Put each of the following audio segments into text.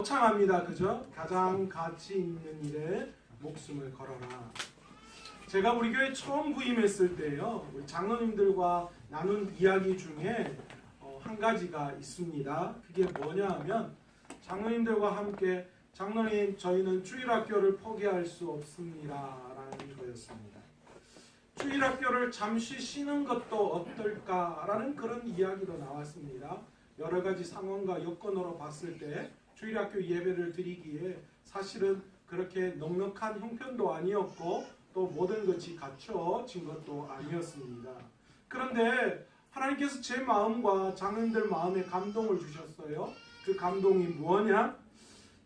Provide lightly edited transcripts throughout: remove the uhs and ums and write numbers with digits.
거창합니다. 그죠? 가장 가치 있는 일에 목숨을 걸어라. 제가 우리 교회 처음 부임했을 때요, 우리 장로님들과 나눈 이야기 중에 한 가지가 있습니다. 그게 뭐냐 하면 장로님들과 함께 장로님, 저희는 주일학교를 포기할 수 없습니다 라는 거였습니다. 주일학교를 잠시 쉬는 것도 어떨까라는 그런 이야기도 나왔습니다. 여러 가지 상황과 여건으로 봤을 때 주일학교 예배를 드리기에 사실은 그렇게 넉넉한 형편도 아니었고 또 모든 것이 갖춰진 것도 아니었습니다. 그런데 하나님께서 제 마음과 장로님들 마음에 감동을 주셨어요. 그 감동이 뭐냐?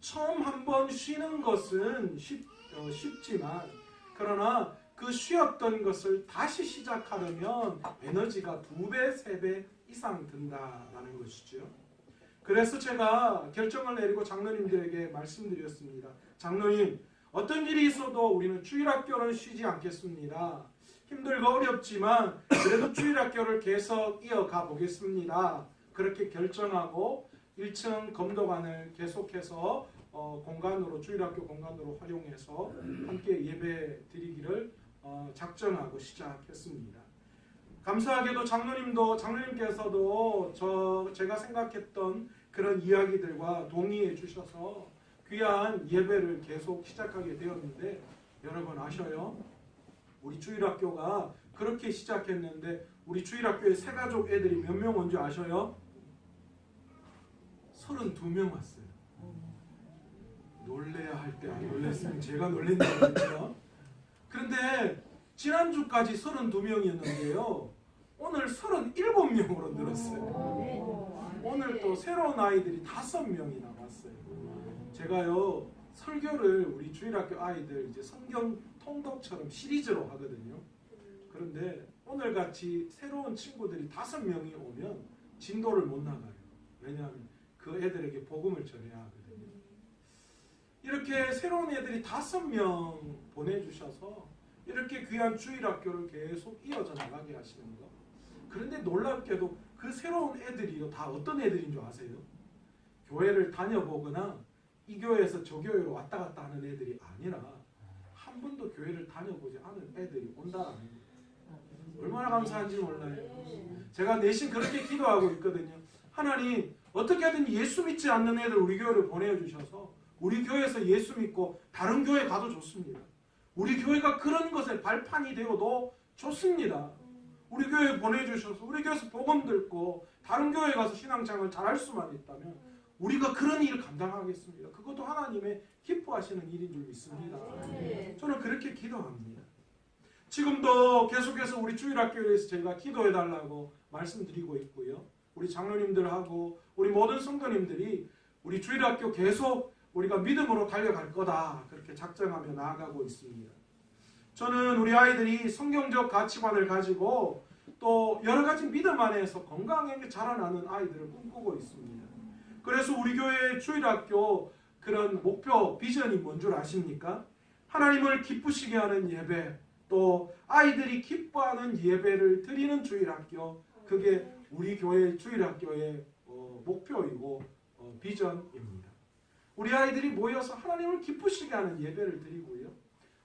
처음 한번 쉬는 것은 쉽지만 그러나 그 쉬었던 것을 다시 시작하려면 에너지가 2배, 3배 이상 든다라는 것이죠. 그래서 제가 결정을 내리고 장로님들에게 말씀드렸습니다. 장로님, 어떤 일이 있어도 우리는 주일학교는 쉬지 않겠습니다. 힘들고 어렵지만 그래도 주일학교를 계속 이어가 보겠습니다. 그렇게 결정하고 1층 검도관을 계속해서 공간으로, 주일학교 공간으로 활용해서 함께 예배 드리기를 작정하고 시작했습니다. 감사하게도 장로님께서도 제가 생각했던 그런 이야기들과 동의해 주셔서 귀한 예배를 계속 시작하게 되었는데, 여러분 아셔요? 우리 주일학교가 그렇게 시작했는데 우리 주일학교에 새가족 애들이 몇 명 온 줄 아셔요? 32명 왔어요. 놀래야 할 때 안 놀랬으면 제가 놀랜다고 했죠. 그런데 지난주까지 32명이었는데요. 오늘 37명으로 늘었어요. 오늘 또 새로운 아이들이 5명이나 왔어요. 제가요, 설교를 우리 주일학교 아이들 이제 성경 통독처럼 시리즈로 하거든요. 그런데 오늘같이 새로운 친구들이 5명이 오면 진도를 못 나가요. 왜냐하면 그 애들에게 복음을 전해야 하거든요. 이렇게 새로운 애들이 5명 보내주셔서 이렇게 귀한 주일학교를 계속 이어져 나가게 하시는 거. 그런데 놀랍게도 그 새로운 애들이요, 다 어떤 애들인 줄 아세요? 교회를 다녀보거나 이 교회에서 저 교회로 왔다 갔다 하는 애들이 아니라 한 번도 교회를 다녀보지 않은 애들이 온다라는 거예요. 얼마나 감사한지 몰라요. 제가 내심 그렇게 기도하고 있거든요. 하나님, 어떻게든 예수 믿지 않는 애들 우리 교회를 보내주셔서 우리 교회에서 예수 믿고 다른 교회 가도 좋습니다. 우리 교회가 그런 것에 발판이 되어도 좋습니다. 우리 교회에 보내주셔서 우리 교회에서 복음 듣고 다른 교회에 가서 신앙생활을 잘할 수만 있다면 우리가 그런 일을 감당하겠습니다. 그것도 하나님의 기뻐하시는 일인 줄 믿습니다. 저는 그렇게 기도합니다. 지금도 계속해서 우리 주일학교에서 저희가 기도해달라고 말씀드리고 있고요. 우리 장로님들하고 우리 모든 성도님들이 우리 주일학교 계속 우리가 믿음으로 달려갈 거다, 그렇게 작정하며 나아가고 있습니다. 저는 우리 아이들이 성경적 가치관을 가지고 또 여러 가지 믿음 안에서 건강하게 자라나는 아이들을 꿈꾸고 있습니다. 그래서 우리 교회의 주일학교 그런 목표, 비전이 뭔 줄 아십니까? 하나님을 기쁘시게 하는 예배, 또 아이들이 기뻐하는 예배를 드리는 주일학교, 그게 우리 교회 주일학교의 목표이고 비전입니다. 우리 아이들이 모여서 하나님을 기쁘시게 하는 예배를 드리고요.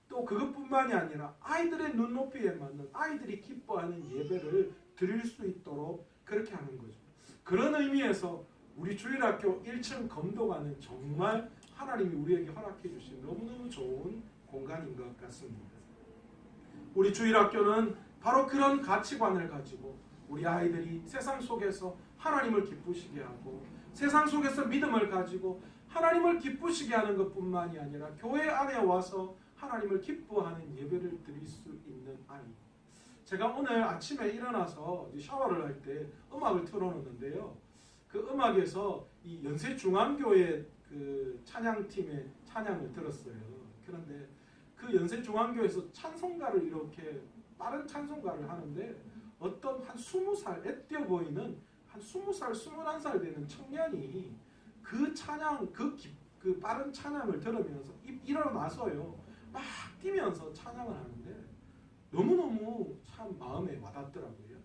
또 그것뿐만이 아니라 아이들의 눈높이에 맞는 아이들이 기뻐하는 예배를 드릴 수 있도록 그렇게 하는 거죠. 그런 의미에서 우리 주일학교 1층 검도관은 정말 하나님이 우리에게 허락해 주신 너무너무 좋은 공간인 것 같습니다. 우리 주일학교는 바로 그런 가치관을 가지고 우리 아이들이 세상 속에서 하나님을 기쁘시게 하고 세상 속에서 믿음을 가지고 하나님을 기쁘시게 하는 것뿐만이 아니라 교회 안에 와서 하나님을 기뻐하는 예배를 드릴 수 있는 아이. 제가 오늘 아침에 일어나서 샤워를 할 때 음악을 틀어놓는데요. 그 음악에서 이 연세중앙교회 그 찬양팀의 찬양을 들었어요. 그런데 그 연세중앙교회에서 찬송가를 이렇게 빠른 찬송가를 하는데 어떤 한 20살, 애띄어 보이는 한 20살, 21살 되는 청년이 그 찬양, 그 빠른 찬양을 들으면서 일어나서요, 막 뛰면서 찬양을 하는데 너무너무 참 마음에 와닿더라고요.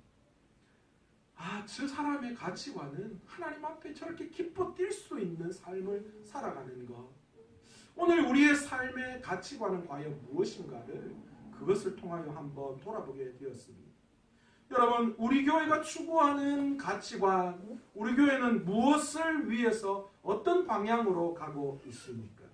저 사람의 가치관은 하나님 앞에 저렇게 기뻐 뛸 수 있는 삶을 살아가는 것. 오늘 우리의 삶의 가치관은 과연 무엇인가를 그것을 통하여 한번 돌아보게 되었습니다. 여러분, 우리 교회가 추구하는 가치관, 우리 교회는 무엇을 위해서 어떤 방향으로 가고 있습니까?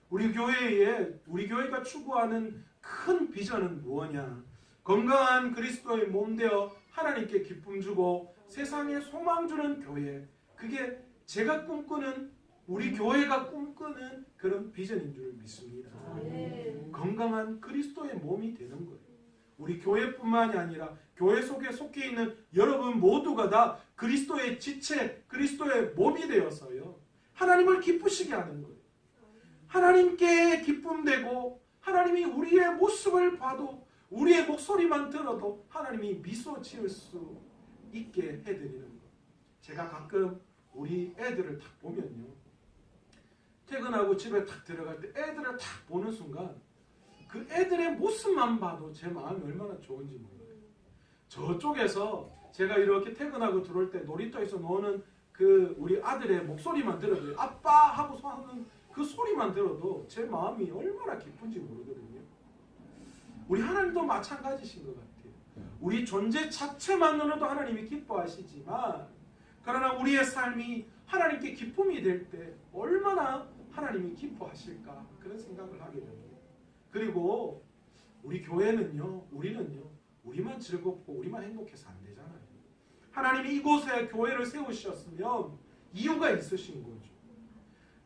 우리 교회가 추구하는 큰 비전은 무엇냐? 건강한 그리스도의 몸 되어 하나님께 기쁨 주고 세상에 소망 주는 교회. 그게 제가 꿈꾸는, 우리 교회가 꿈꾸는 그런 비전인 줄 믿습니다. 건강한 그리스도의 몸이 되는 거예요. 우리 교회뿐만이 아니라 교회 속에 속해 있는 여러분 모두가 다 그리스도의 지체, 그리스도의 몸이 되어서요, 하나님을 기쁘시게 하는 거예요. 하나님께 기쁨되고 하나님이 우리의 모습을 봐도, 우리의 목소리만 들어도 하나님이 미소 지을 수 있게 해드리는 것. 제가 가끔 우리 애들을 딱 보면요, 퇴근하고 집에 딱 들어갈 때 애들을 딱 보는 순간 그 애들의 모습만 봐도 제 마음이 얼마나 좋은지 몰라요. 저쪽에서 제가 이렇게 퇴근하고 들어올 때 놀이터에서 노는 그 우리 아들의 목소리만 들어도, 아빠 하고 하는 그 소리만 들어도 제 마음이 얼마나 기쁜지 모르거든요. 우리 하나님도 마찬가지신 것 같아요. 우리 존재 자체만으로도 하나님이 기뻐하시지만, 그러나 우리의 삶이 하나님께 기쁨이 될 때 얼마나 하나님이 기뻐하실까, 그런 생각을 하게 됩니다. 그리고 우리 교회는요, 우리만 즐겁고 우리만 행복해서 안 되잖아요. 하나님이 이곳에 교회를 세우셨으면 이유가 있으신 거죠.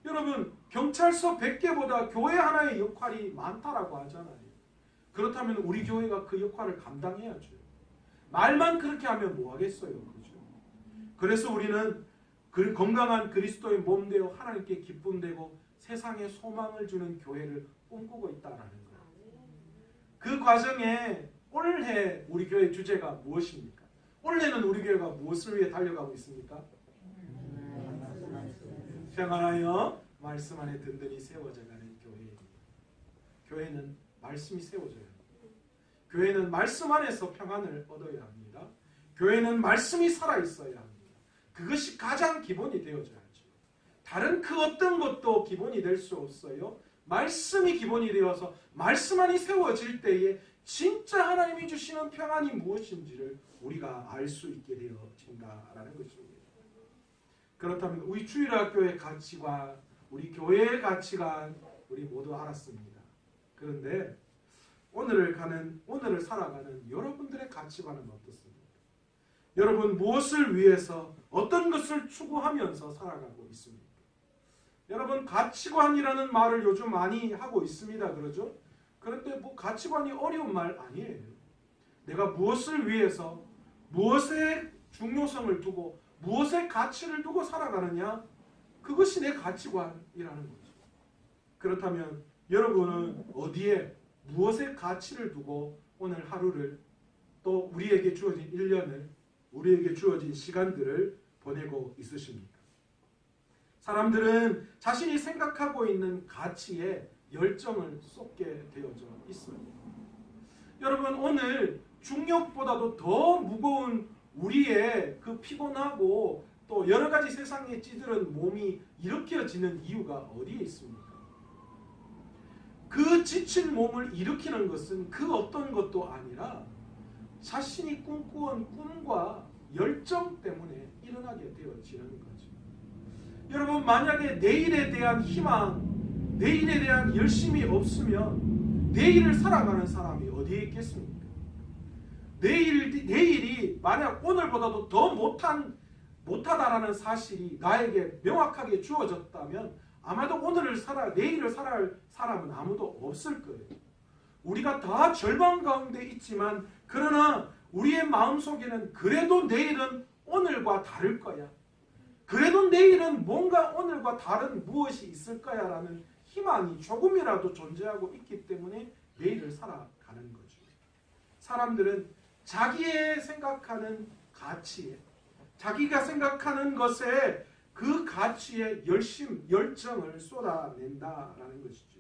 여러분, 경찰서 100개보다 교회 하나의 역할이 많다라고 하잖아요. 그렇다면 우리 교회가 그 역할을 감당해야죠. 말만 그렇게 하면 뭐 하겠어요, 그렇죠? 그래서 우리는 그 건강한 그리스도의 몸 되어 하나님께 기쁨되고 세상에 소망을 주는 교회를 꿈꾸고 있다라는 거예요. 그 과정에 올해 우리 교회 주제가 무엇입니까? 올해는 우리 교회가 무엇을 위해 달려가고 있습니까? 평안하여 말씀 안에 든든히 세워져가는 교회입니다. 교회는 말씀이 세워져야 합니다. 교회는 말씀 안에서 평안을 얻어야 합니다. 교회는 말씀이 살아있어야 합니다. 그것이 가장 기본이 되어져야죠. 다른 그 어떤 것도 기본이 될 수 없어요. 말씀이 기본이 되어서 말씀 안이 세워질 때에 진짜 하나님이 주시는 평안이 무엇인지를 우리가 알 수 있게 되어진다라는 것입니다. 그렇다면 우리 주일학교의 가치관, 우리 교회의 가치관 우리 모두 알았습니다. 그런데 오늘을 살아가는 여러분들의 가치관은 어떻습니까? 여러분 무엇을 위해서 어떤 것을 추구하면서 살아가고 있습니까? 여러분 가치관이라는 말을 요즘 많이 하고 있습니다. 그러죠? 그런데 뭐 가치관이 어려운 말 아니에요. 내가 무엇을 위해서, 무엇의 중요성을 두고, 무엇의 가치를 두고 살아가느냐, 그것이 내 가치관이라는 거죠. 그렇다면 여러분은 어디에, 무엇의 가치를 두고 오늘 하루를, 또 우리에게 주어진 1년을, 우리에게 주어진 시간들을 보내고 있으십니까? 사람들은 자신이 생각하고 있는 가치에 열정을 쏟게 되어져 있어요. 여러분 오늘 중력보다도 더 무거운 우리의 그 피곤하고 또 여러 가지 세상에 찌들은 몸이 일으켜지는 이유가 어디에 있습니까? 그 지친 몸을 일으키는 것은 그 어떤 것도 아니라 자신이 꿈꾸은 꿈과 열정 때문에 일어나게 되어지는 거죠. 여러분 만약에 내일에 대한 희망, 내일에 대한 열심이 없으면 내일을 살아가는 사람이 어디에 있겠습니까? 내일이 만약 오늘보다도 더 못하다라는 사실이 나에게 명확하게 주어졌다면 아마도 내일을 살아갈 사람은 아무도 없을 거예요. 우리가 다 절망 가운데 있지만 그러나 우리의 마음속에는 그래도 내일은 오늘과 다를 거야. 그래도 내일은 뭔가 오늘과 다른 무엇이 있을 거야 라는 희망이 조금이라도 존재하고 있기 때문에 내일을 살아가는 거죠. 사람들은 자기의 생각하는 가치에, 자기가 생각하는 것에 그 가치에 열정을 쏟아낸다라는 것이죠.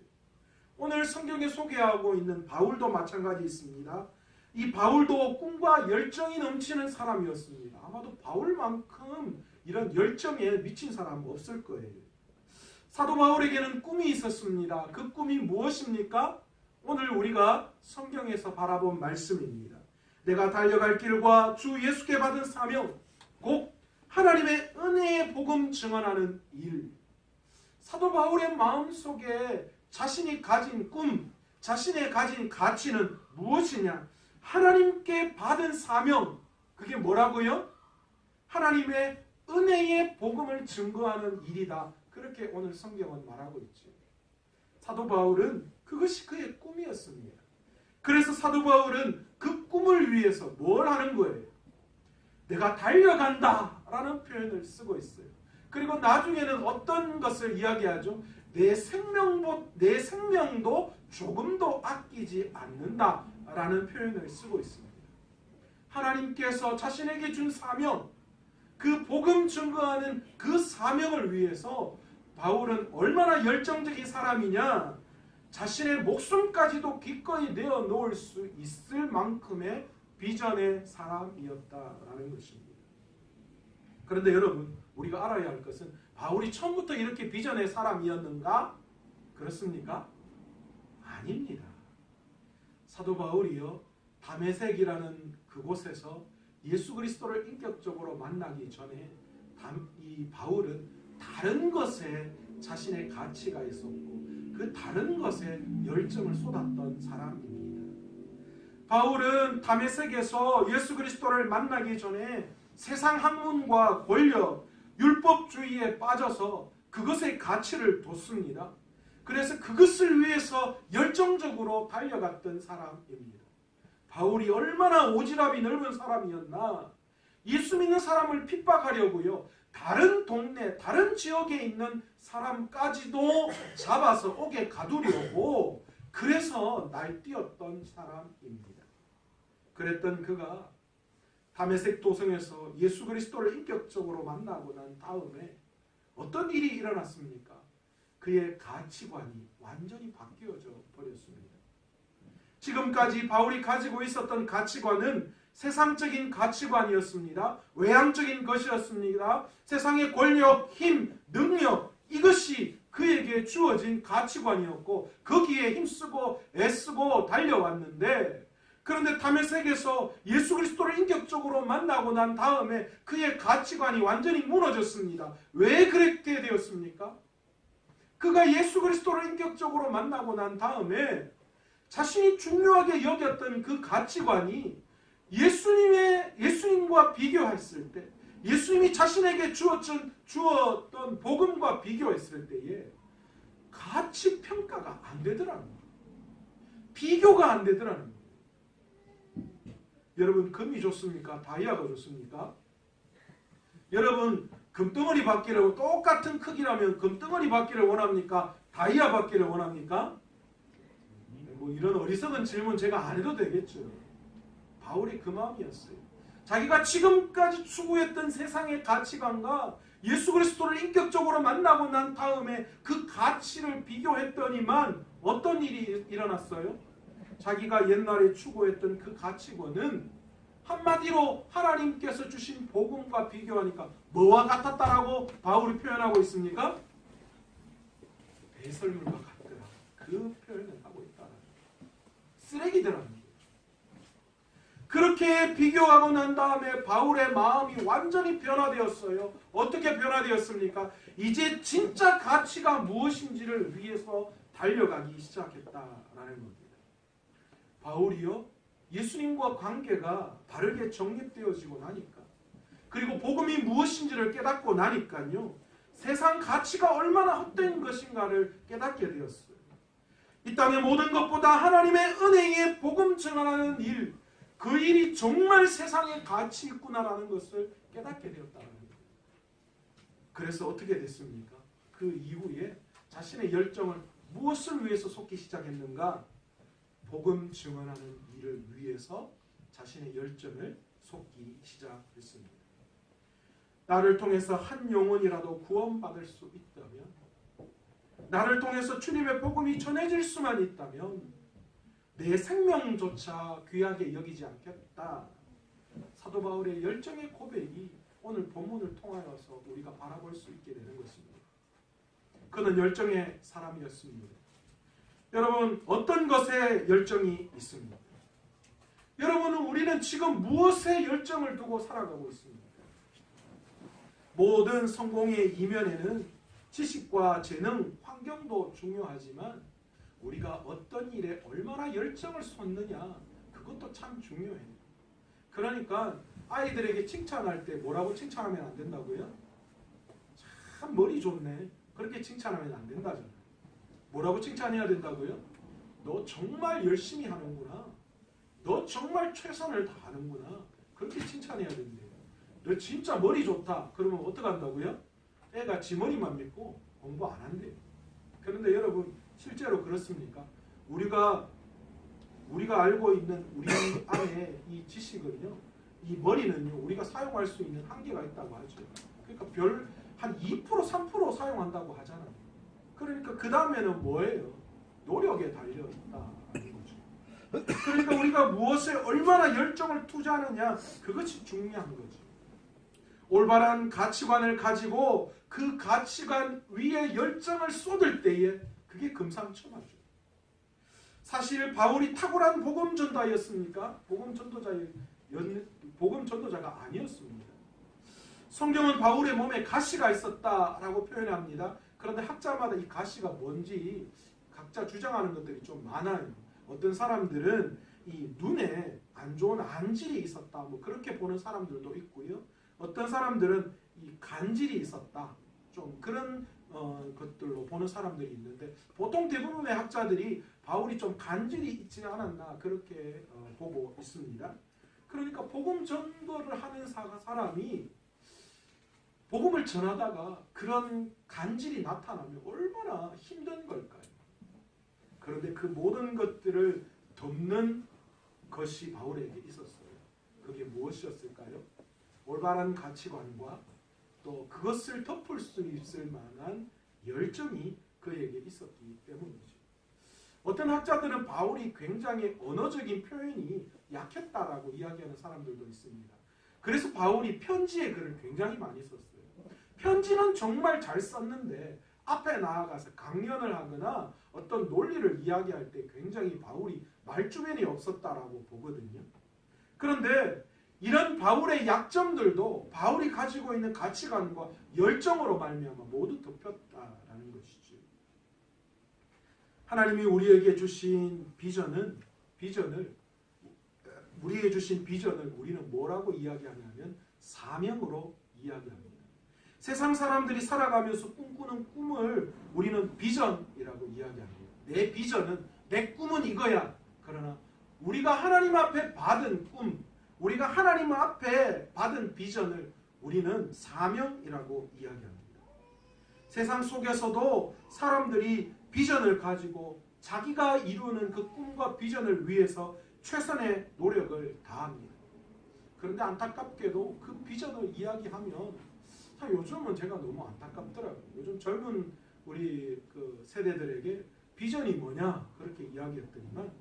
오늘 성경에 소개하고 있는 바울도 마찬가지 있습니다. 이 바울도 꿈과 열정이 넘치는 사람이었습니다. 아마도 바울만큼 이런 열정에 미친 사람은 없을 거예요. 사도 바울에게는 꿈이 있었습니다. 그 꿈이 무엇입니까? 오늘 우리가 성경에서 바라본 말씀입니다. 내가 달려갈 길과 주 예수께 받은 사명, 곧 하나님의 은혜의 복음 증언하는 일. 사도 바울의 마음속에 자신이 가진 꿈, 자신의 가진 가치는 무엇이냐? 하나님께 받은 사명, 그게 뭐라고요? 하나님의 은혜의 복음을 증거하는 일이다. 그렇게 오늘 성경은 말하고 있죠. 사도 바울은 그것이 그의 꿈이었습니다. 그래서 사도 바울은 그 꿈을 위해서 뭘 하는 거예요? 내가 달려간다 라는 표현을 쓰고 있어요. 그리고 나중에는 어떤 것을 이야기하죠? 내 생명도 조금도 아끼지 않는다 라는 표현을 쓰고 있습니다. 하나님께서 자신에게 준 사명, 그 복음 증거하는 그 사명을 위해서 바울은 얼마나 열정적인 사람이냐, 자신의 목숨까지도 기꺼이 내어놓을 수 있을 만큼의 비전의 사람이었다라는 것입니다. 그런데 여러분, 우리가 알아야 할 것은 바울이 처음부터 이렇게 비전의 사람이었는가? 그렇습니까? 아닙니다. 사도 바울이요, 다메섹이라는 그곳에서 예수 그리스도를 인격적으로 만나기 전에 이 바울은 다른 것에 자신의 가치가 있었고 그 다른 것에 열정을 쏟았던 사람입니다. 바울은 다메섹에서 예수 그리스도를 만나기 전에 세상 학문과 권력, 율법주의에 빠져서 그것의 가치를 뒀습니다. 그래서 그것을 위해서 열정적으로 달려갔던 사람입니다. 바울이 얼마나 오지랖이 넓은 사람이었나. 예수 믿는 사람을 핍박하려고요, 다른 동네, 다른 지역에 있는 사람까지도 잡아서 옥에 가두려고 그래서 날뛰었던 사람입니다. 그랬던 그가 다메섹 도성에서 예수 그리스도를 인격적으로 만나고 난 다음에 어떤 일이 일어났습니까? 그의 가치관이 완전히 바뀌어져 버렸습니다. 지금까지 바울이 가지고 있었던 가치관은 세상적인 가치관이었습니다. 외향적인 것이었습니다. 세상의 권력, 힘, 능력, 이것이 그에게 주어진 가치관이었고 거기에 힘쓰고 애쓰고 달려왔는데, 그런데 다메섹에서 예수 그리스도를 인격적으로 만나고 난 다음에 그의 가치관이 완전히 무너졌습니다. 왜 그렇게 되었습니까? 그가 예수 그리스도를 인격적으로 만나고 난 다음에 자신이 중요하게 여겼던 그 가치관이 예수님과 비교했을 때, 예수님이 자신에게 주었던 복음과 비교했을 때에 가치 평가가 안 되더라는 거예요. 비교가 안 되더라는 거예요. 여러분, 금이 좋습니까? 다이아가 좋습니까? 여러분, 금덩어리 받기를, 똑같은 크기라면 금덩어리 받기를 원합니까? 다이아 받기를 원합니까? 뭐 이런 어리석은 질문 제가 안 해도 되겠죠. 바울이 그 마음이었어요. 자기가 지금까지 추구했던 세상의 가치관과 예수 그리스도를 인격적으로 만나고 난 다음에 그 가치를 비교했더니만 어떤 일이 일어났어요? 자기가 옛날에 추구했던 그 가치관은 한마디로 하나님께서 주신 복음과 비교하니까 뭐와 같았다라고 바울이 표현하고 있습니까? 배설물과 같더라. 그 표현을 하고 있다. 쓰레기더라는 거예요. 그렇게 비교하고 난 다음에 바울의 마음이 완전히 변화되었어요. 어떻게 변화되었습니까? 이제 진짜 가치가 무엇인지를 위해서 달려가기 시작했다라는 겁니다. 바울이요, 예수님과 관계가 바르게 정립되어지고 나니까, 그리고 복음이 무엇인지를 깨닫고 나니까요, 세상 가치가 얼마나 헛된 것인가를 깨닫게 되었어요. 이 땅의 모든 것보다 하나님의 은혜의 복음 증언하는 일, 그 일이 정말 세상에 가치 있구나라는 것을 깨닫게 되었다는 거예요. 그래서 어떻게 됐습니까? 그 이후에 자신의 열정을 무엇을 위해서 쏟기 시작했는가? 복음 증언하는 일을 위해서 자신의 열정을 쏟기 시작했습니다. 나를 통해서 한 영혼이라도 구원받을 수 있다면, 나를 통해서 주님의 복음이 전해질 수만 있다면 내 생명조차 귀하게 여기지 않겠다. 사도 바울의 열정의 고백이 오늘 본문을 통하여서 우리가 바라볼 수 있게 되는 것입니다. 그는 열정의 사람이었습니다. 여러분, 어떤 것에 열정이 있습니까? 여러분, 우리는 지금 무엇에 열정을 두고 살아가고 있습니까? 모든 성공의 이면에는 지식과 재능, 환경도 중요하지만 우리가 어떤 일에 얼마나 열정을 쏟느냐, 그것도 참 중요해요. 그러니까 아이들에게 칭찬할 때 뭐라고 칭찬하면 안 된다고요? 참 머리 좋네. 그렇게 칭찬하면 안 된다잖아요. 뭐라고 칭찬해야 된다고요? 너 정말 열심히 하는구나. 너 정말 최선을 다하는구나. 그렇게 칭찬해야 된대요. 너 진짜 머리 좋다. 그러면 어떻게 한다고요? 애가 지 머리만 믿고 공부 안 한대요. 그런데 여러분, 실제로 그렇습니까? 우리가 알고 있는 우리 안에 이 지식은요, 이 머리는요, 우리가 사용할 수 있는 한계가 있다고 하죠. 그러니까 별 한 2%, 3% 사용한다고 하잖아요. 그러니까 그 다음에는 뭐예요? 노력에 달려있다는 거죠. 그러니까 우리가 무엇에 얼마나 열정을 투자하느냐, 그것이 중요한 거죠. 올바른 가치관을 가지고 그 가치관 위에 열정을 쏟을 때에 그게 금상첨화죠. 사실 바울이 탁월한 복음 전도자였습니까? 복음 전도자가 아니었습니다. 성경은 바울의 몸에 가시가 있었다라고 표현합니다. 그런데 학자마다 이 가시가 뭔지 각자 주장하는 것들이 좀 많아요. 어떤 사람들은 이 눈에 안 좋은 안질이 있었다, 뭐 그렇게 보는 사람들도 있고요. 어떤 사람들은 이 간질이 있었다, 좀 그런 것들로 보는 사람들이 있는데, 보통 대부분의 학자들이 바울이 좀 간질이 있지 않았나 그렇게 보고 있습니다. 그러니까 복음 전도를 하는 사람이 복음을 전하다가 그런 간질이 나타나면 얼마나 힘든 걸까요? 그런데 그 모든 것들을 덮는 것이 바울에게 있었어요. 그게 무엇이었을까요? 올바른 가치관과 또 그것을 덮을 수 있을 만한 열정이 그에게 있었기 때문이죠. 어떤 학자들은 바울이 굉장히 언어적인 표현이 약했다라고 이야기하는 사람들도 있습니다. 그래서 바울이 편지의 글을 굉장히 많이 썼어요. 편지는 정말 잘 썼는데 앞에 나아가서 강연을 하거나 어떤 논리를 이야기할 때 굉장히 바울이 말주변이 없었다라고 보거든요. 그런데 이런 바울의 약점들도 바울이 가지고 있는 가치관과 열정으로 말미암아 모두 덮였다라는 것이죠. 하나님이 우리에게 주신 비전을 우리는 뭐라고 이야기하냐면 사명으로 이야기합니다. 세상 사람들이 살아가면서 꿈꾸는 꿈을 우리는 비전이라고 이야기합니다. 내 비전은, 내 꿈은 이거야. 그러나 우리가 하나님 앞에 받은 꿈, 우리가 하나님 앞에 받은 비전을 우리는 사명이라고 이야기합니다. 세상 속에서도 사람들이 비전을 가지고 자기가 이루는 그 꿈과 비전을 위해서 최선의 노력을 다합니다. 그런데 안타깝게도 그 비전을 이야기하면 요즘은 제가 너무 안타깝더라고요. 요즘 젊은 우리 그 세대들에게 비전이 뭐냐 그렇게 이야기했더니만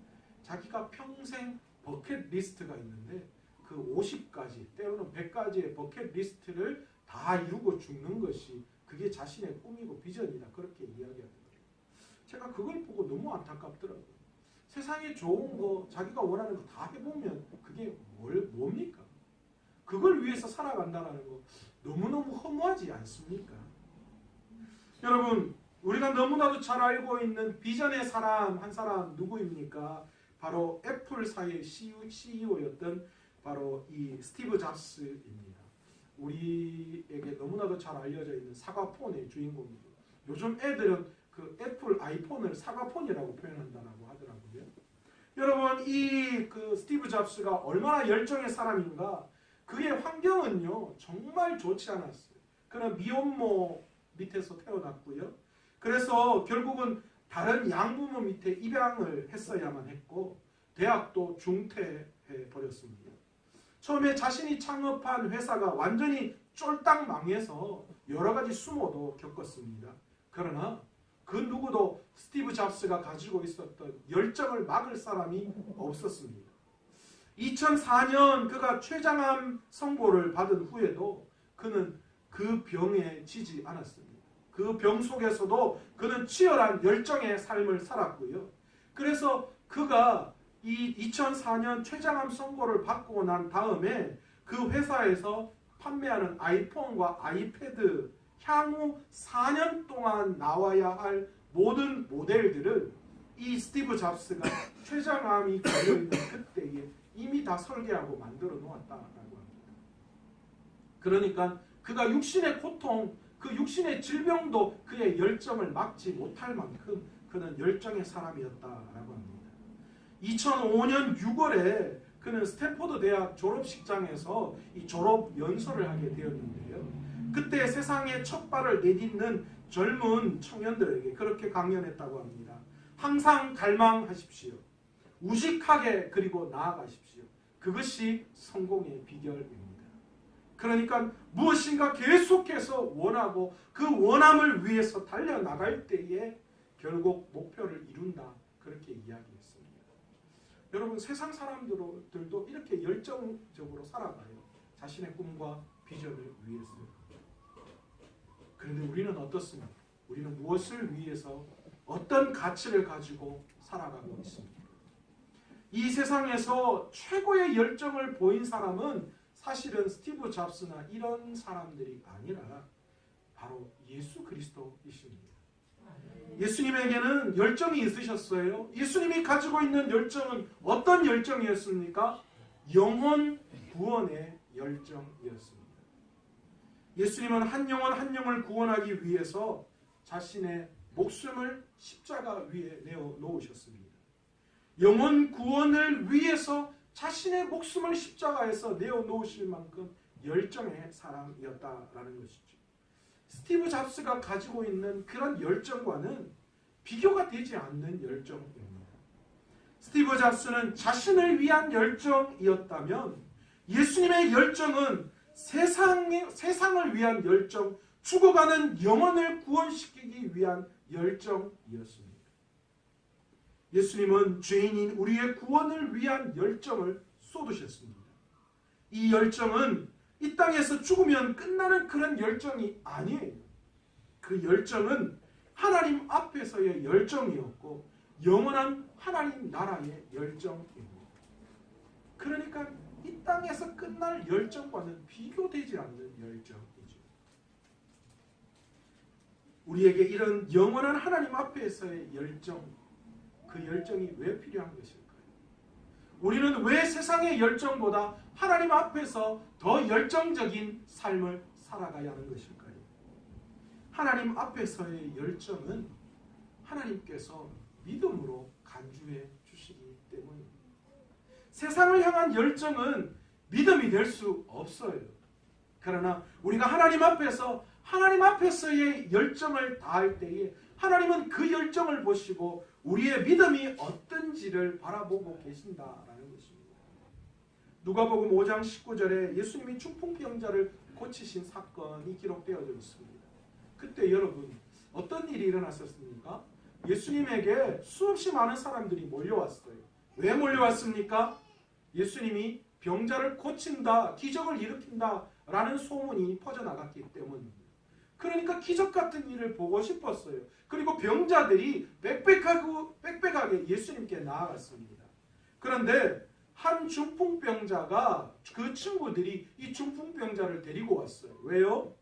자기가 평생 버킷리스트가 있는데 그 50가지 때로는 100가지의 버킷리스트를 다 이루고 죽는 것이 그게 자신의 꿈이고 비전이다 그렇게 이야기하더라고요. 제가 그걸 보고 너무 안타깝더라고요. 세상에 좋은 거 자기가 원하는 거 다 해보면 그게 뭡니까? 그걸 위해서 살아간다는 거 너무너무 허무하지 않습니까? 여러분, 우리가 너무나도 잘 알고 있는 비전의 사람 한 사람 누구입니까? 바로 애플사의 CEO였던 바로 이 스티브 잡스입니다. 우리에게 너무나도 잘 알려져 있는 사과폰의 주인공이죠. 요즘 애들은 그 애플 아이폰을 사과폰이라고 표현한다고 하더라고요. 여러분, 이 그 스티브 잡스가 얼마나 열정의 사람인가? 그의 환경은요 정말 좋지 않았어요. 그는 미혼모 밑에서 태어났고요. 그래서 결국은 다른 양부모 밑에 입양을 했어야만 했고 대학도 중퇴해 버렸습니다. 처음에 자신이 창업한 회사가 완전히 쫄딱 망해서 여러 가지 수모도 겪었습니다. 그러나 그 누구도 스티브 잡스가 가지고 있었던 열정을 막을 사람이 없었습니다. 2004년 그가 췌장암 선고를 받은 후에도 그는 그 병에 지지 않았습니다. 그 병 속에서도 그는 치열한 열정의 삶을 살았고요. 그래서 그가 이 2004년 췌장암 선고를 받고 난 다음에 그 회사에서 판매하는 아이폰과 아이패드 향후 4년 동안 나와야 할 모든 모델들을 이 스티브 잡스가 췌장암이 걸려있는 그때에 이미 다 설계하고 만들어 놓았다라고 합니다. 그러니까 그가 육신의 고통, 그 육신의 질병도 그의 열정을 막지 못할 만큼 그는 열정의 사람이었다라고 합니다. 2005년 6월에 그는 스탠포드 대학 졸업식장에서 이 졸업 연설을 하게 되었는데요. 그때 세상에 첫 발을 내딛는 젊은 청년들에게 그렇게 강연했다고 합니다. 항상 갈망하십시오. 우직하게 그리고 나아가십시오. 그것이 성공의 비결입니다. 그러니까 무엇인가 계속해서 원하고 그 원함을 위해서 달려나갈 때에 결국 목표를 이룬다. 그렇게 이야기했습니다. 여러분 세상 사람들도 이렇게 열정적으로 살아가요. 자신의 꿈과 비전을 위해서요. 그런데 우리는 어떻습니까? 우리는 무엇을 위해서 어떤 가치를 가지고 살아가고 있습니까? 이 세상에서 최고의 열정을 보인 사람은 사실은 스티브 잡스나 이런 사람들이 아니라 바로 예수 그리스도이십니다. 예수님에게는 열정이 있으셨어요. 예수님이 가지고 있는 열정은 어떤 열정이었습니까? 영혼 구원의 열정이었습니다. 예수님은 한 영혼 한 영을 구원하기 위해서 자신의 목숨을 십자가 위에 내어 놓으셨습니다. 영혼 구원을 위해서 자신의 목숨을 십자가에서 내어 놓으실 만큼 열정의 사람이었다라는 것이죠. 스티브 잡스가 가지고 있는 그런 열정과는 비교가 되지 않는 열정입니다. 스티브 잡스는 자신을 위한 열정이었다면 예수님의 열정은 세상을 위한 열정, 죽어가는 영혼을 구원시키기 위한 열정이었습니다. 예수님은 죄인인 우리의 구원을 위한 열정을 쏟으셨습니다. 이 열정은 이 땅에서 죽으면 끝나는 그런 열정이 아니에요. 그 열정은 하나님 앞에서의 열정이었고 영원한 하나님 나라의 열정입니다. 그러니까 이 땅에서 끝날 열정과는 비교되지 않는 열정이죠. 우리에게 이런 영원한 하나님 앞에서의 열정, 그 열정이 왜 필요한 것일까요? 우리는 왜 세상의 열정보다 하나님 앞에서 더 열정적인 삶을 살아가야 하는 것일까요? 하나님 앞에서의 열정은 하나님께서 믿음으로 간주해 주시기 때문입니다. 세상을 향한 열정은 믿음이 될 수 없어요. 그러나 우리가 하나님 앞에서의 열정을 다할 때에 하나님은 그 열정을 보시고 우리의 믿음이 어떤지를 바라보고 계신다라는 것입니다. 누가복음 5장 19절에 예수님이 중풍병자를 고치신 사건이 기록되어져 있습니다. 그때 여러분 어떤 일이 일어났었습니까? 예수님에게 수없이 많은 사람들이 몰려왔어요. 왜 몰려왔습니까? 예수님이 병자를 고친다, 기적을 일으킨다 라는 소문이 퍼져나갔기 때문입니다. 그러니까 기적 같은 일을 보고 싶었어요. 그리고 병자들이 빽빽하게 예수님께 나아갔습니다. 그런데 한 중풍병자가 그 친구들이 이 중풍병자를 데리고 왔어요. 왜요?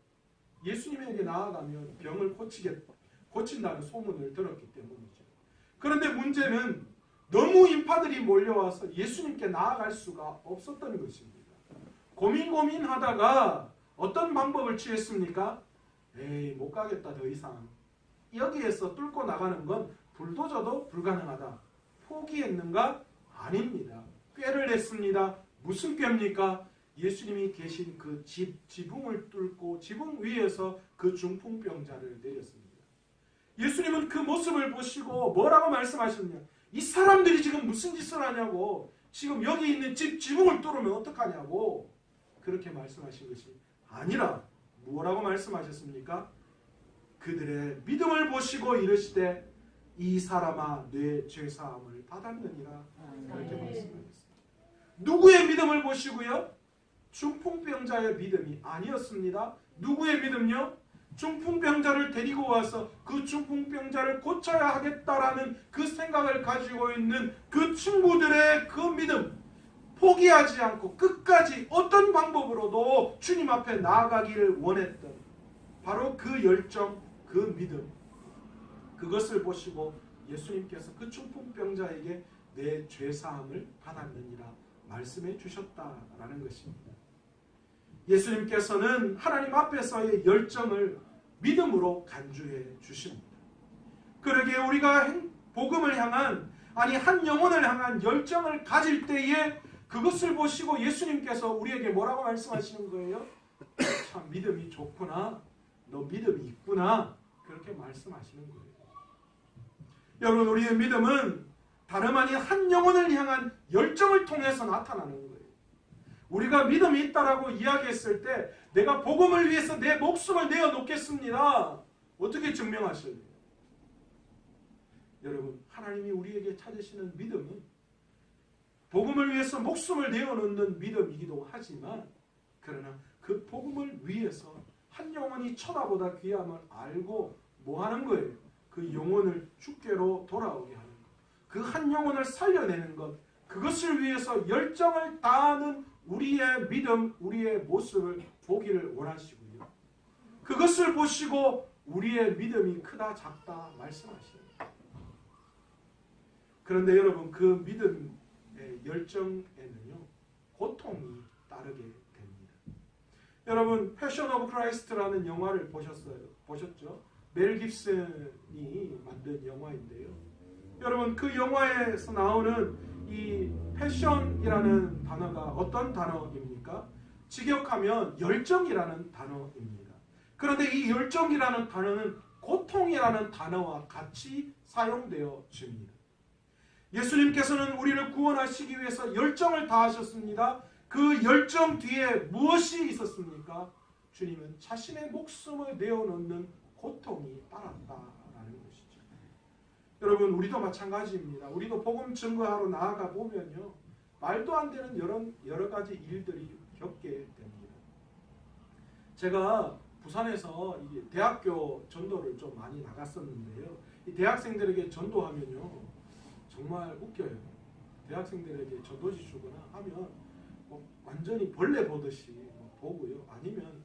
예수님에게 나아가면 병을 고친다는 소문을 들었기 때문이죠. 그런데 문제는 너무 인파들이 몰려와서 예수님께 나아갈 수가 없었던 것입니다. 고민하다가 어떤 방법을 취했습니까? 에이, 못 가겠다, 더 이상. 여기에서 뚫고 나가는 건 불도저도 불가능하다. 포기했는가? 아닙니다. 꾀를 냈습니다. 무슨 꾀입니까? 예수님이 계신 그 지붕을 뚫고 지붕 위에서 그 중풍병자를 내렸습니다. 예수님은 그 모습을 보시고 뭐라고 말씀하셨냐? 이 사람들이 지금 무슨 짓을 하냐고, 지금 여기 있는 지붕을 뚫으면 어떡하냐고 그렇게 말씀하신 것이 아니라 뭐라고 말씀하셨습니까? 그들의 믿음을 보시고 이르시되 이 사람아 내 죄사함을 받았느니라. 그렇게 말씀하셨습니다. 누구의 믿음을 보시고요? 중풍병자의 믿음이 아니었습니다. 누구의 믿음요? 중풍병자를 데리고 와서 그 중풍병자를 고쳐야 하겠다라는 그 생각을 가지고 있는 그 친구들의 그 믿음, 포기하지 않고 끝까지 어떤 방법으로도 주님 앞에 나아가기를 원했던 바로 그 열정, 그 믿음, 그것을 보시고 예수님께서 그 중풍병자에게 내 죄사함을 받았느니라 말씀해 주셨다라는 것입니다. 예수님께서는 하나님 앞에서의 열정을 믿음으로 간주해 주십니다. 그러기에 우리가 복음을 향한, 아니 한 영혼을 향한 열정을 가질 때에 그것을 보시고 예수님께서 우리에게 뭐라고 말씀하시는 거예요? 참 믿음이 좋구나, 너 믿음이 있구나, 그렇게 말씀하시는 거예요. 여러분, 우리의 믿음은 다름 아닌 한 영혼을 향한 열정을 통해서 나타나는 거예요. 우리가 믿음이 있다라고 이야기했을 때 내가 복음을 위해서 내 목숨을 내어놓겠습니다. 어떻게 증명하실래요? 여러분, 하나님이 우리에게 찾으시는 믿음은 복음을 위해서 목숨을 내어놓는 믿음이기도 하지만, 그러나 그 복음을 위해서 한 영혼이 천하보다 귀함을 알고 뭐 하는 거예요? 그 영혼을 주께로 돌아오게 하는 것, 그 한 영혼을 살려내는 것, 그것을 위해서 열정을 다하는 우리의 믿음, 우리의 모습을 보기를 원하시고요. 그것을 보시고 우리의 믿음이 크다 작다 말씀하십니다. 그런데 여러분, 그 믿음의 열정에는요, 고통이 따르게 됩니다. 여러분, 패션 오브 크라이스트라는 영화를 보셨죠? 멜 깁슨이 만든 영화인데요. 여러분, 그 영화에서 나오는 이 패션이라는 단어가 어떤 단어입니까? 직역하면 열정이라는 단어입니다. 그런데 이 열정이라는 단어는 고통이라는 단어와 같이 사용되어 집니다. 예수님께서는 우리를 구원하시기 위해서 열정을 다하셨습니다. 그 열정 뒤에 무엇이 있었습니까? 주님은 자신의 목숨을 내어놓는 고통이 따랐다라는 것이죠. 여러분, 우리도 마찬가지입니다. 우리도 복음 증거하러 나아가 보면요, 말도 안 되는 여러 가지 일들이 겪게 됩니다. 제가 부산에서 이 대학교 전도를 좀 많이 나갔었는데요. 이 대학생들에게 전도하면요, 정말 웃겨요. 대학생들에게 전도지 주거나 하면 뭐 완전히 벌레 보듯이 보고요. 아니면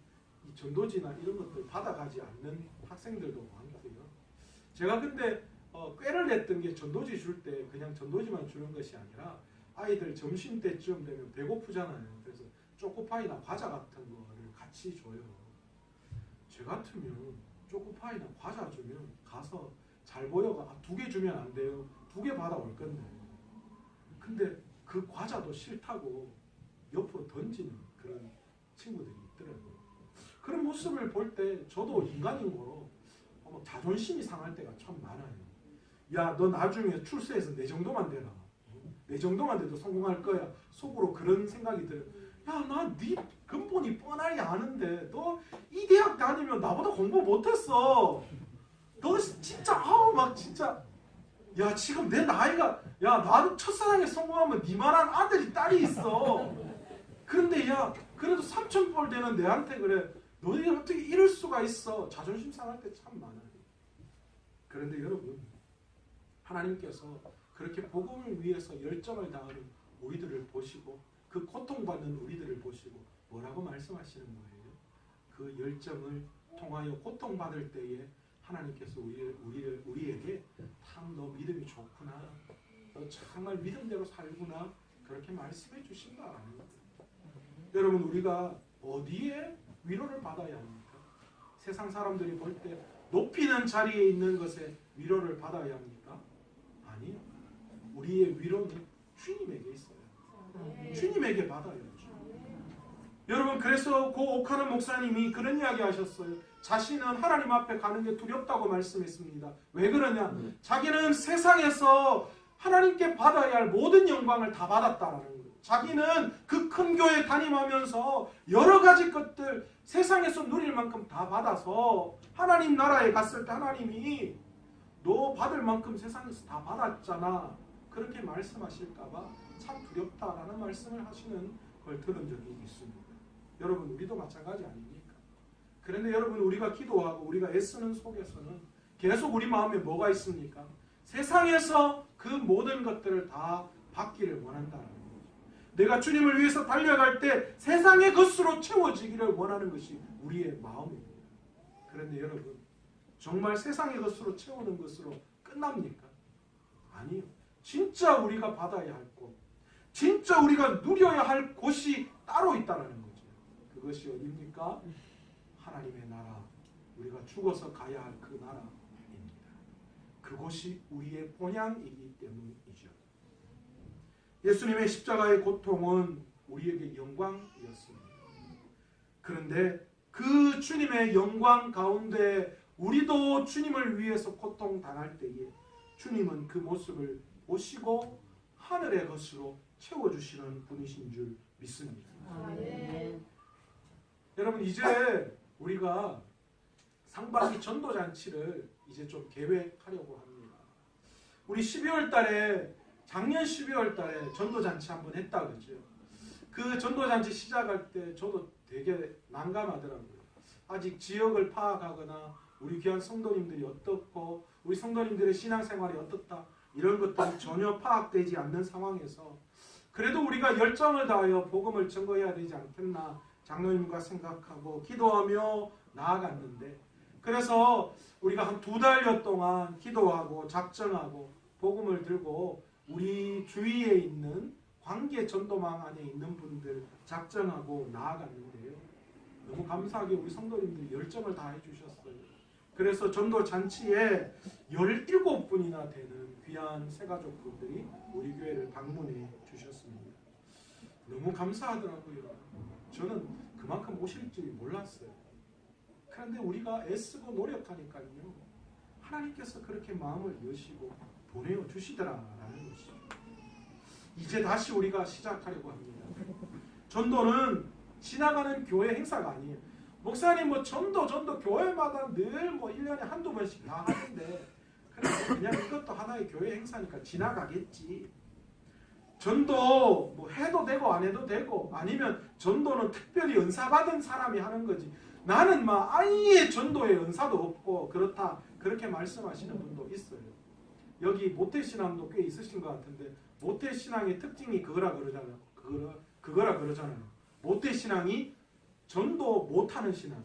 이 전도지나 이런 것들 받아가지 않는 학생들도 많고요. 제가 근데 꾀를 냈던 게 전도지 줄 때 그냥 전도지만 주는 것이 아니라 아이들 점심때쯤 되면 배고프잖아요. 그래서 초코파이나 과자 같은 거를 같이 줘요. 제 같으면 초코파이나 과자 주면 가서 잘 보여가 2개 주면 안 돼요. 2개 받아올 건데. 근데 그 과자도 싫다고 옆으로 던지는 그런 친구들이 있더라고요. 그런 모습을 볼 때 저도 인간인 거로 자존심이 상할 때가 참 많아요. 야, 너 나중에 출세해서 내 정도만 되라. 내 정도만 돼도 성공할 거야. 속으로 그런 생각이 들어요. 야, 나 네 근본이 뻔하게 아는데 너 이 대학 다니면 나보다 공부 못했어. 너 진짜 막 진짜, 야, 지금 내 나이가, 야, 나도 첫사랑에 성공하면 니만한 아들이 딸이 있어. 그런데 야, 그래도 3,000벌 되는 내한테 그래. 너희가 어떻게 이럴 수가 있어. 자존심 상할 때 참 많아요. 그런데 여러분, 하나님께서 그렇게 복음을 위해서 열정을 다하는 우리들을 보시고 그 고통받는 우리들을 보시고 뭐라고 말씀하시는 거예요? 그 열정을 통하여 고통받을 때에 하나님께서 우리에게 참 너 믿음이 좋구나, 너 정말 믿음대로 살구나, 그렇게 말씀해 주신다라는 거예요. 여러분, 우리가 어디에 위로를 받아야 합니까? 세상 사람들이 볼 때 높이는 자리에 있는 것에 위로를 받아야 합니까? 아니요. 우리의 위로는 주님에게 있어요. 주님에게 받아야죠. 여러분, 그래서 고 오카노 목사님이 그런 이야기 하셨어요. 자신은 하나님 앞에 가는 게 두렵다고 말씀했습니다. 왜 그러냐? 자기는 세상에서 하나님께 받아야 할 모든 영광을 다 받았다라는 거예요. 자기는 그 큰 교회 다니면서 여러 가지 것들 세상에서 누릴 만큼 다 받아서 하나님 나라에 갔을 때 하나님이 너 받을 만큼 세상에서 다 받았잖아. 그렇게 말씀하실까봐 참 두렵다라는 말씀을 하시는 걸 들은 적이 있습니다. 여러분 우리도 마찬가지 아닙니까? 그런데 여러분 우리가 기도하고 우리가 애쓰는 속에서는 계속 우리 마음에 뭐가 있습니까? 세상에서 그 모든 것들을 다 받기를 원한다는 거죠. 내가 주님을 위해서 달려갈 때 세상의 것으로 채워지기를 원하는 것이 우리의 마음입니다. 그런데 여러분 정말 세상의 것으로 채우는 것으로 끝납니까? 아니요. 진짜 우리가 받아야 할 곳, 진짜 우리가 누려야 할 곳이 따로 있다는 거죠. 그것이 어디입니까? 하나님의 나라, 우리가 죽어서 가야 할 그 나라입니다. 그곳이 우리의 본향이기 때문이죠. 예수님의 십자가의 고통은 우리에게 영광이었습니다. 그런데 그 주님의 영광 가운데 우리도 주님을 위해서 고통당할 때에 주님은 그 모습을 보시고 하늘의 것으로 채워주시는 분이신 줄 믿습니다. 여러분 이제 우리가 상반기 전도잔치를 이제 좀 계획하려고 합니다. 우리 12월 달에 작년 12월 달에 전도잔치 한번 했다 그러죠. 그 전도잔치 시작할 때 저도 되게 난감하더라고요. 아직 지역을 파악하거나 우리 귀한 성도님들이 어떻고 우리 성도님들의 신앙생활이 어떻다 이런 것들이 전혀 파악되지 않는 상황에서 그래도 우리가 열정을 다하여 복음을 증거해야 되지 않겠나 장로님과 생각하고 기도하며 나아갔는데 그래서 우리가 한 2달여 동안 기도하고 작정하고 복음을 들고 우리 주위에 있는 관계 전도망 안에 있는 분들 작정하고 나아갔는데요. 너무 감사하게 우리 성도님들이 열정을 다해 주셨어요. 그래서 전도 잔치에 17분이나 되는 귀한 새가족분들이 우리 교회를 방문해 주셨습니다. 너무 감사하더라고요. 저는 그만큼 오실 줄 몰랐어요. 그런데 우리가 애쓰고 노력하니까요. 하나님께서 그렇게 마음을 여시고 보내어 주시더라라는 것이죠. 이제 다시 우리가 시작하려고 합니다. 전도는 지나가는 교회 행사가 아니에요. 목사님 뭐 전도 교회마다 늘 뭐 1년에 한두 번씩 다 하는데 그냥 이것도 하나의 교회 행사니까 지나가겠지. 전도 뭐 해도 되고 안 해도 되고 아니면 전도는 특별히 은사 받은 사람이 하는 거지. 나는 막 아예 전도의 은사도 없고 그렇다. 그렇게 말씀하시는 분도 있어요. 여기 모태신앙도 꽤 있으신 것 같은데 모태신앙의 특징이 그거라 그러잖아요. 그거라 그러잖아요. 모태신앙이 전도 못하는 신앙.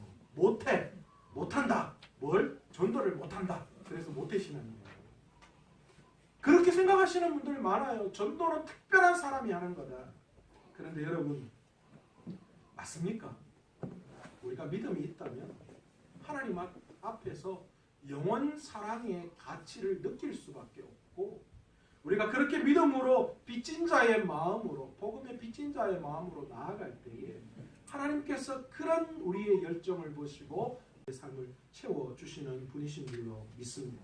못한다. 뭘? 전도를 못한다. 그래서 모태신앙이에요. 그렇게 생각하시는 분들 많아요. 전도는 특별한 사람이 하는 거다. 그런데 여러분 맞습니까? 우리가 믿음이 있다면 하나님 앞에서 영원 사랑의 가치를 느낄 수밖에 없고 우리가 그렇게 믿음으로 빚진 자의 마음으로 복음의 빚진 자의 마음으로 나아갈 때에 하나님께서 그런 우리의 열정을 보시고 삶을 채워주시는 분이신 줄로 믿습니다.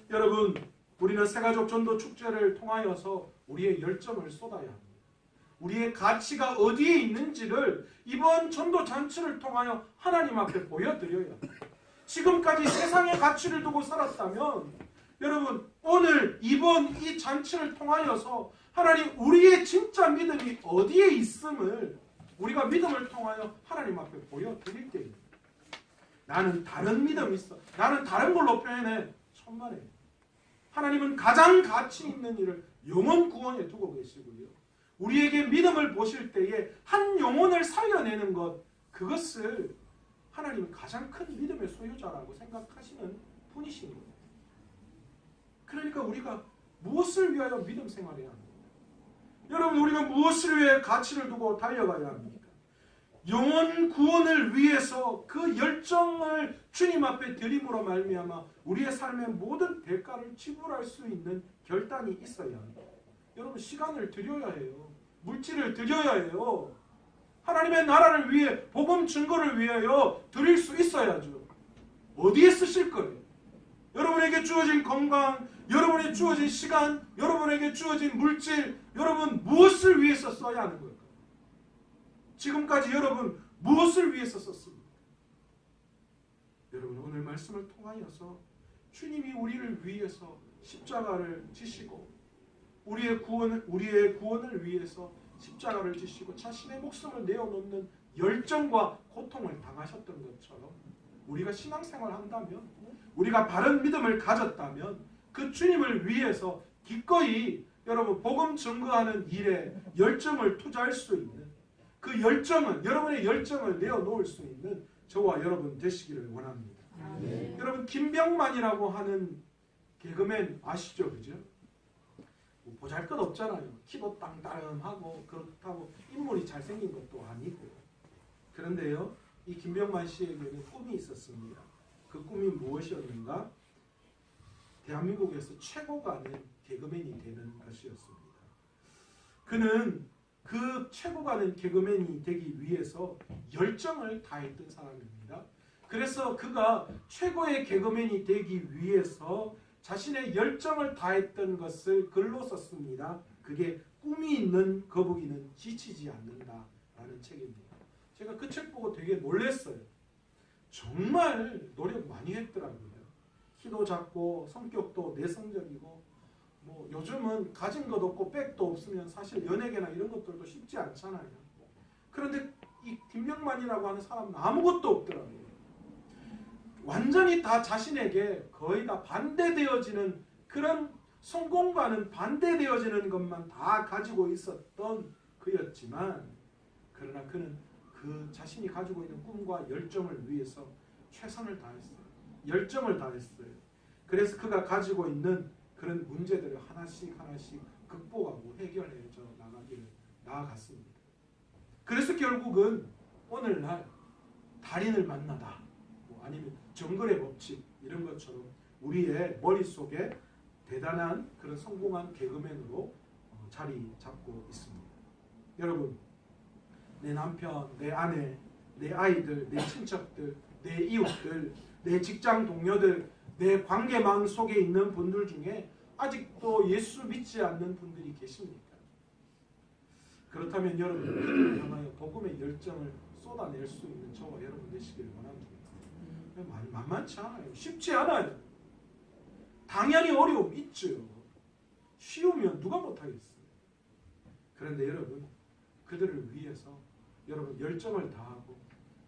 여러분 우리는 새가족 전도 축제를 통하여서 우리의 열정을 쏟아야 합니다. 우리의 가치가 어디에 있는지를 이번 전도 잔치를 통하여 하나님 앞에 보여드려야 합니다. 지금까지 세상의 가치를 두고 살았다면 여러분 오늘 이번 이 잔치를 통하여서 하나님 우리의 진짜 믿음이 어디에 있음을 우리가 믿음을 통하여 하나님 앞에 보여드릴 때입니다. 나는 다른 믿음이 있어. 나는 다른 걸로 표현해. 천만에. 하나님은 가장 가치 있는 일을 영혼 구원에 두고 계시고요. 우리에게 믿음을 보실 때에 한 영혼을 살려내는 것 그것을 하나님은 가장 큰 믿음의 소유자라고 생각하시는 분이신 거예요. 그러니까 우리가 무엇을 위하여 믿음 생활해야 합니까? 여러분 우리가 무엇을 위해 가치를 두고 달려가야 합니까? 영혼 구원을 위해서 그 열정을 주님 앞에 드림으로 말미암아 우리의 삶의 모든 대가를 지불할 수 있는 결단이 있어야 합니다. 여러분 시간을 드려야 해요. 물질을 드려야 해요. 하나님의 나라를 위해 복음 증거를 위하여 드릴 수 있어야죠. 어디에 쓰실 거예요? 여러분에게 주어진 건강, 여러분에게 주어진 시간, 여러분에게 주어진 물질, 여러분 무엇을 위해서 써야 하는 걸까요? 지금까지 여러분 무엇을 위해서 썼습니까? 여러분 오늘 말씀을 통하여서 주님이 우리를 위해서 십자가를 지시고 우리의 구원을 위해서 십자가를 지시고 자신의 목숨을 내어놓는 열정과 고통을 당하셨던 것처럼 우리가 신앙생활을 한다면, 우리가 바른 믿음을 가졌다면 그 주님을 위해서 기꺼이 여러분 복음 증거하는 일에 열정을 투자할 수 있는, 그 열정은 여러분의 열정을 내어놓을 수 있는 저와 여러분 되시기를 원합니다. 여러분 김병만이라고 하는 개그맨 아시죠? 그죠? 뭐 보잘것 없잖아요. 키도 땅따름하고 그렇다고 인물이 잘생긴 것도 아니고. 그런데요, 이 김병만 씨에게는 꿈이 있었습니다. 그 꿈이 무엇이었는가? 대한민국에서 최고가는 개그맨이 되는 것이었습니다. 그는 그 최고가는 개그맨이 되기 위해서 열정을 다했던 사람입니다. 그래서 그가 최고의 개그맨이 되기 위해서 자신의 열정을 다했던 것을 글로 썼습니다. 그게 꿈이 있는 거북이는 지치지 않는다라는 책입니다. 제가 그 책 보고 되게 놀랐어요. 정말 노력 많이 했더라고요. 키도 작고 성격도 내성적이고, 뭐 요즘은 가진 것 없고 백도 없으면 사실 연예계나 이런 것들도 쉽지 않잖아요. 그런데 이 김병만이라고 하는 사람은 아무것도 없더라고요. 완전히 다 자신에게 거의 다 반대되어지는, 그런 성공과는 반대되어지는 것만 다 가지고 있었던 그였지만, 그러나 그는 그 자신이 가지고 있는 꿈과 열정을 위해서 최선을 다했어요. 열정을 다했어요. 그래서 그가 가지고 있는 그런 문제들을 하나씩 극복하고 해결해져 나아갔습니다. 그래서 결국은 오늘날 달인을 만나다, 아니면 정글의 법칙 이런 것처럼 우리의 머릿속에 대단한 그런 성공한 개그맨으로 자리 잡고 있습니다. 여러분, 내 남편, 내 아내, 내 아이들, 내 친척들, 내 이웃들, 내 직장 동료들, 내 관계망 속에 있는 분들 중에 아직도 예수 믿지 않는 분들이 계십니까? 그렇다면 여러분, 그들을 향하여 복음의 열정을 쏟아낼 수 있는 저와 여러분 되시기를 원합니다. 만만치 않아요. 쉽지 않아요. 당연히 어려움 있죠. 쉬우면 누가 못하겠어요. 그런데 여러분, 그들을 위해서 여러분 열정을 다하고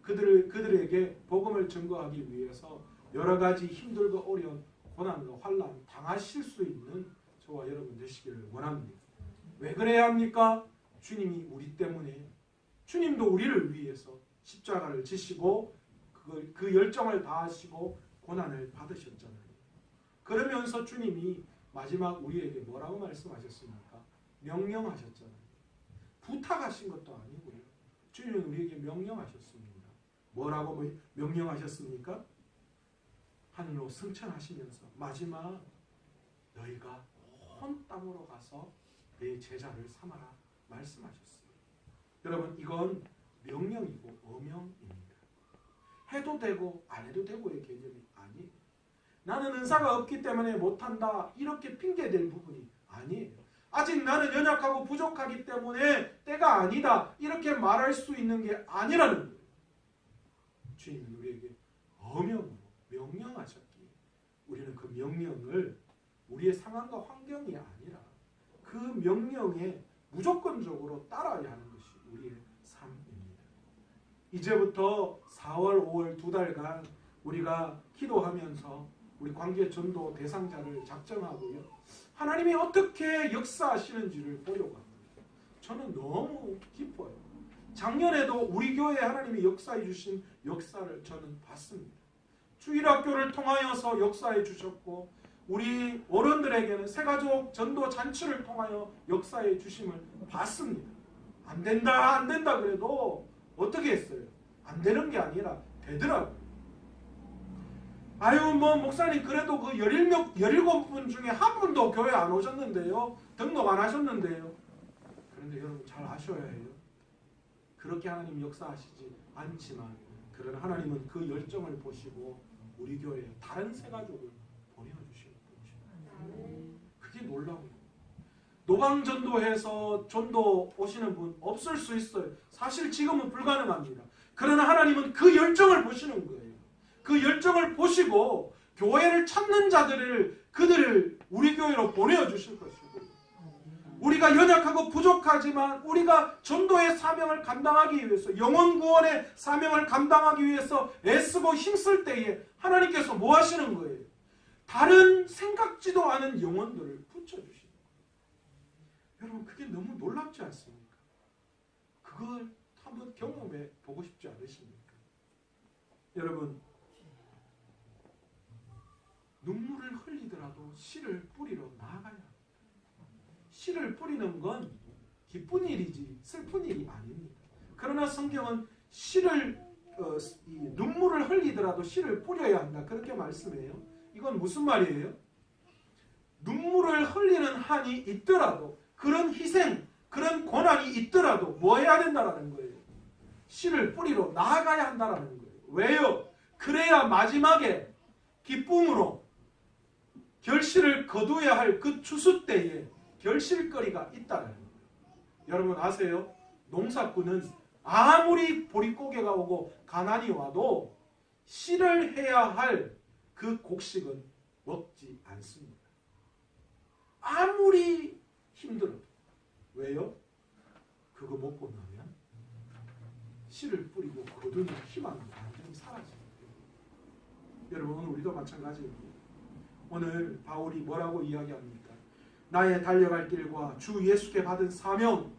그들에게 복음을 증거하기 위해서 여러 가지 힘들고 어려운 고난과 환난 당하실 수 있는 저와 여러분 되시기를 원합니다. 왜 그래야 합니까? 주님이 우리 때문에, 주님도 우리를 위해서 십자가를 지시고 그 열정을 다하시고 고난을 받으셨잖아요. 그러면서 주님이 마지막 우리에게 뭐라고 말씀하셨습니까? 명령하셨잖아요. 부탁하신 것도 아니고요. 주님은 우리에게 명령하셨습니다. 뭐라고 명령하셨습니까? 하늘로 승천하시면서 마지막 너희가 온 땅으로 가서 내 제자를 삼아라 말씀하셨어요. 여러분, 이건 명령이고 어명입니다. 해도 되고 안 해도 되고의 개념이 아니에요. 나는 은사가 없기 때문에 못한다 이렇게 핑계댈 부분이 아니에요. 아직 나는 연약하고 부족하기 때문에 때가 아니다 이렇게 말할 수 있는 게 아니라는 거예요. 주님은 우리에게 어명으로 명령하셨기에 우리는 그 명령을 우리의 상황과 환경이 아니라 그 명령에 무조건적으로 따라야 하는 것이 우리의 삶입니다. 이제부터 4월, 5월 2달간 우리가 기도하면서 우리 관계 전도 대상자를 작정하고요. 하나님이 어떻게 역사하시는지를 보려고 합니다. 저는 너무 기뻐요. 작년에도 우리 교회에 하나님이 역사해 주신 역사를 저는 봤습니다. 주일학교를 통하여서 역사해 주셨고 우리 어른들에게는 새가족 전도 잔치를 통하여 역사해 주심을 봤습니다. 안 된다 그래도 어떻게 했어요? 안 되는 게 아니라 되더라고요. 아유 목사님 그래도 그 17분 중에 한 분도 교회 안 오셨는데요. 등록 안 하셨는데요. 그런데 여러분 잘 아셔야 해요. 그렇게 하나님 역사하시지 않지만 그러나 하나님은 그 열정을 보시고 우리 교회에 다른 새가족을 보내주시는 분이십니다. 그게 놀라워요. 노방전도해서 전도 오시는 분 없을 수 있어요. 사실 지금은 불가능합니다. 그러나 하나님은 그 열정을 보시는 거예요. 그 열정을 보시고 교회를 찾는 자들을 그들을 우리 교회로 보내주실 것이고 우리가 연약하고 부족하지만 우리가 전도의 사명을 감당하기 위해서 영혼 구원의 사명을 감당하기 위해서 애쓰고 힘쓸 때에 하나님께서 뭐 하시는 거예요? 다른 생각지도 않은 영혼들을 붙여주시는 거예요. 여러분 그게 너무 놀랍지 않습니까? 그걸 한번 경험해 보고 싶지 않으십니까? 여러분 눈물을 흘리더라도 씨를 뿌리러 나아가야 합니다. 씨를 뿌리는 건 기쁜 일이지 슬픈 일이 아닙니다. 그러나 성경은 씨를 눈물을 흘리더라도 씨를 뿌려야 한다 그렇게 말씀해요. 이건 무슨 말이에요? 눈물을 흘리는 한이 있더라도 그런 희생, 그런 고난이 있더라도 뭐 해야 된다라는 거예요? 씨를 뿌리러 나아가야 한다라는 거예요. 왜요? 그래야 마지막에 기쁨으로 결실을 거두어야 할 그 추수 때에 결실거리가 있다는 거예요. 여러분 아세요? 농사꾼은 아무리 보릿고개가 오고 가난이 와도 씨를 해야 할 그 곡식은 먹지 않습니다. 아무리 힘들어도. 왜요? 그거 먹고 나면 씨를 뿌리고 거두는 희망이 완전히 사라집니다. 여러분 오늘 우리도 마찬가지입니다. 오늘 바울이 뭐라고 이야기합니까? 나의 달려갈 길과 주 예수께 받은 사명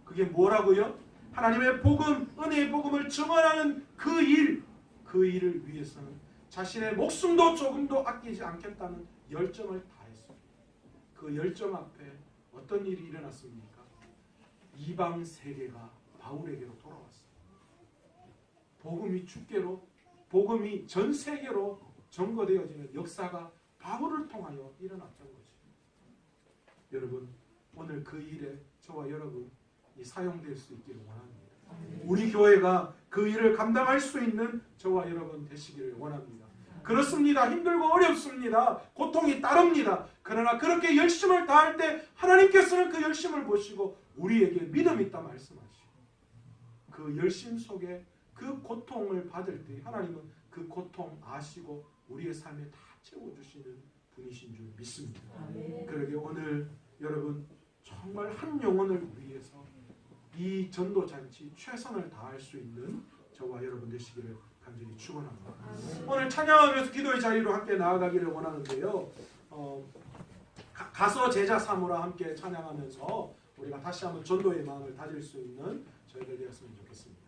그게 뭐라고요? 하나님의 복음, 은혜의 복음을 증언하는 그 일을 위해서는 자신의 목숨도 조금도 아끼지 않겠다는 열정을 다했습니다. 그 열정 앞에 어떤 일이 일어났습니까? 이방 세계가 바울에게로 돌아왔습니다. 복음이 주께로, 복음이 전 세계로 전거되어지는 역사가 바울을 통하여 일어났던 거죠. 여러분 오늘 그 일에 저와 여러분이 사용될 수 있기를 원합니다. 우리 교회가 그 일을 감당할 수 있는 저와 여러분 되시기를 원합니다. 그렇습니다. 힘들고 어렵습니다. 고통이 따릅니다. 그러나 그렇게 열심을 다할 때 하나님께서는 그 열심을 보시고 우리에게 믿음이 있다 말씀하시고 그 열심 속에 그 고통을 받을 때 하나님은 그 고통 아시고 우리의 삶에 다 채워주시는 분이신 줄 믿습니다. 그러게 오늘 여러분 정말 한 영혼을 위해서 이 전도잔치 최선을 다할 수 있는 저와 여러분 되시기를 간절히 축원합니다. 오늘 찬양하면서 기도의 자리로 함께 나아가기를 원하는데요. 가서 제자 삼으라 함께 찬양하면서 우리가 다시 한번 전도의 마음을 다질 수 있는 저희들 되었으면 좋겠습니다.